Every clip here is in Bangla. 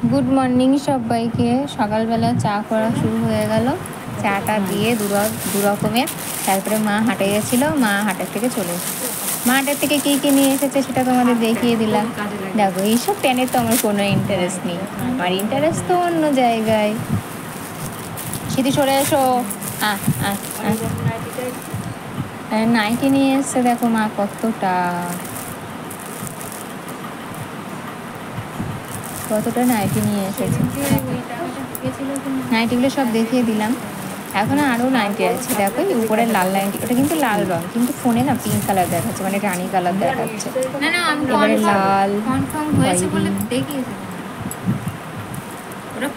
গুড মর্নিং সবাইকে। সকালবেলা চা করা শুরু হয়ে গেল। চাটা দিয়ে দু রকমের। তারপরে মা হাটে গেছিলো, মা হাটের থেকে চলে এসেছে। মা হাটের থেকে কী কী নিয়ে এসেছে সেটা তোমাদের দেখিয়ে দিলাম। দেখো, এইসব প্যানে তো আমার কোনো ইন্টারেস্ট নেই, আমার ইন্টারেস্ট তো অন্য জায়গায়। সেটি সরে এসো। নাইটি নিয়ে এসছে, দেখো মা কতটা নাইটি নিয়ে এসেছে। নাইটিগুলো সব দেখিয়ে দিলাম। এখন আরও নাইটি আছে, দেখো উপরে লাল নাইটি, ওটা কিন্তু লাল রঙ, কিন্তু ফোনে না পিঙ্ক কালার দেখাচ্ছে, মানে রানী কালার দেখাচ্ছে। এবারে লাল,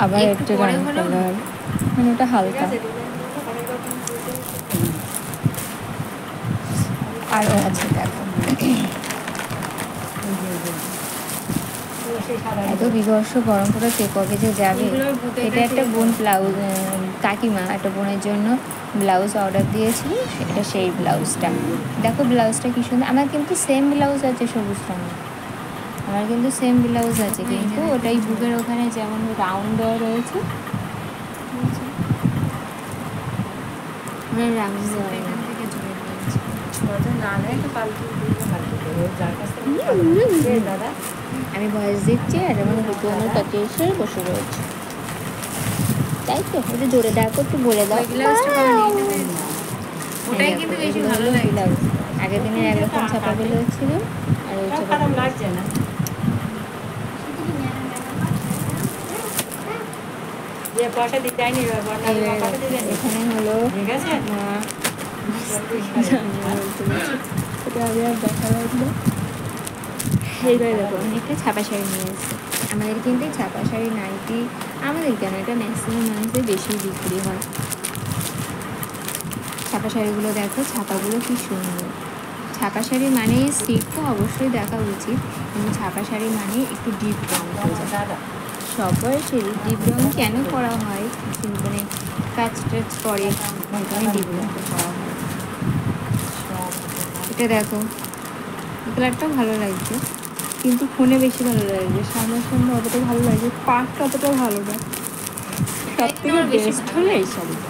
আবার একটা রানী কালার, মানে ওটা হালকা। আরও আছে দেখো, এত বিভৎস গরম পড়েছে, কবে যে যাবে। এটা একটা বোন ব্লাউজ, কাকিমা একটা বোনের জন্য ব্লাউজ অর্ডার দিয়েছিল, এটা সেই ব্লাউজটা। দেখো ব্লাউজটা কি সুন্দর। আমার কিন্তু সেম ব্লাউজ আছে সবুজ রঙের, আমার কিন্তু সেম ব্লাউজ আছে, কিন্তু ওটাই বুকের ওখানে যেমন রাউন্ড দেওয়া রয়েছে, আমি ভয়েস দিচ্ছি আর আমার আমার কাছে এসে বসে রয়েছে, তাই তো। একটু জোরে ডাকো, একটু বলে দাও। ওটাই কিন্তু বেশি ভালো লাগে। আগের দিনের একরকম ছাপা ব্লাউজ ছিল, আর ওই ছাপা লাগছে না। এখানে হলো দেখা লাগলো। এইবার দেখো অনেকটা ছাপা শাড়ি নিয়ে এসছে। আমাদের কিন্তু ছাপা শাড়ি নাইটি, আমাদের কেন, এটা ম্যাক্সিমাম মানুষদের বেশি বিক্রি হয়। ছাপা শাড়িগুলো দেখো, ছাপাগুলো কি সুন্দর। ছাপা শাড়ি মানে স্টিচ তো অবশ্যই দেখা উচিত, কিন্তু ছাপা শাড়ি মানে একটু ডিপ রঙ হয়ে যায়। সবার সেই ডিপ রঙ কেন করা হয়, মানে কাজ টাচ করে, ওখানে ডিপ রঙটা করা হয়। এটা দেখো, কালারটাও ভালো লাগছে, কিন্তু ফোনে বেশি ভালো লাগছে, সামনাসামনি অতটা ভালো লাগছে, পাটটা অতটা ভালো না। সব থেকে বেস্ট হলো এই শাড়িটা।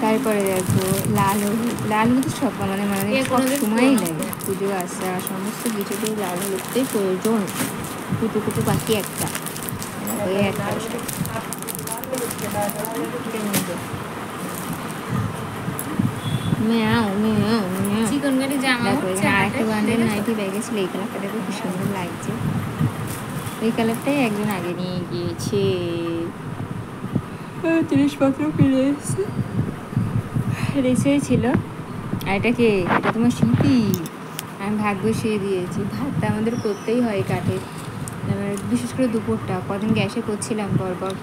তারপরে দেখো লাল হলুদ, লাল হলুদ সব মানে সব সময়ই লাগে, পুজো আসা সমস্ত কিছুতেই লাল হলুদটাই প্রয়োজন। কুটু বাকি একটা, ওই একটা চিকন গাড়ি জামা। আরেকটা বান্ডেল নাইটি ব্যাগে ছিল, এই কালারটা দেখো কি সুন্দর লাগছে। ওই কালারটাই একজন আগে নিয়ে গিয়েছে, জিনিসপত্র কিনে এসছে, রেসেই ছিল। আর এটা কে, এটা তোমার শিল্পী, আমি ভাগ বসিয়ে দিয়েছি। ভাতটা আমাদের করতেই হয় কাঠে, বিশেষ করে দুপুরটা। কদিন গ্যাসে করছিলাম পরপর,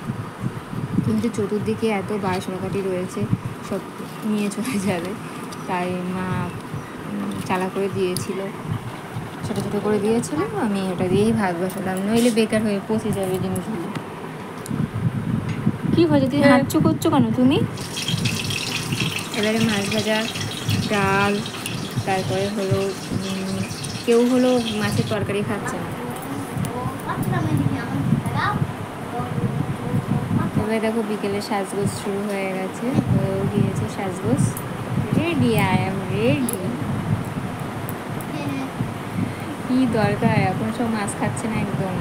কিন্তু চতুর্দিকে এত বাসনকাঠি রয়েছে, সব নিয়ে চলে যাবে, তাই মা চালা করে দিয়েছিল, ছোটো ছোটো করে দিয়েছিল। আমি ওটা দিয়েই ভাত বসালাম, নইলে বেকার হয়ে পচে যাবে জিনিসগুলো। কী হয়েছে, তুই হাঁটছো করছো কেন তুমি? এবারে মাছ ভাজা, ডাল, তারপরে হলো কেউ হলো মাছের তরকারি খাচ্ছে না। এবারে দেখো বিকেলে সাজগোজ শুরু হয়ে গেছে, হয়েও গিয়েছে সাজগোজ। Ready, I am ready. কি দরকার, এখন সব মাছ খাচ্ছে না একদম,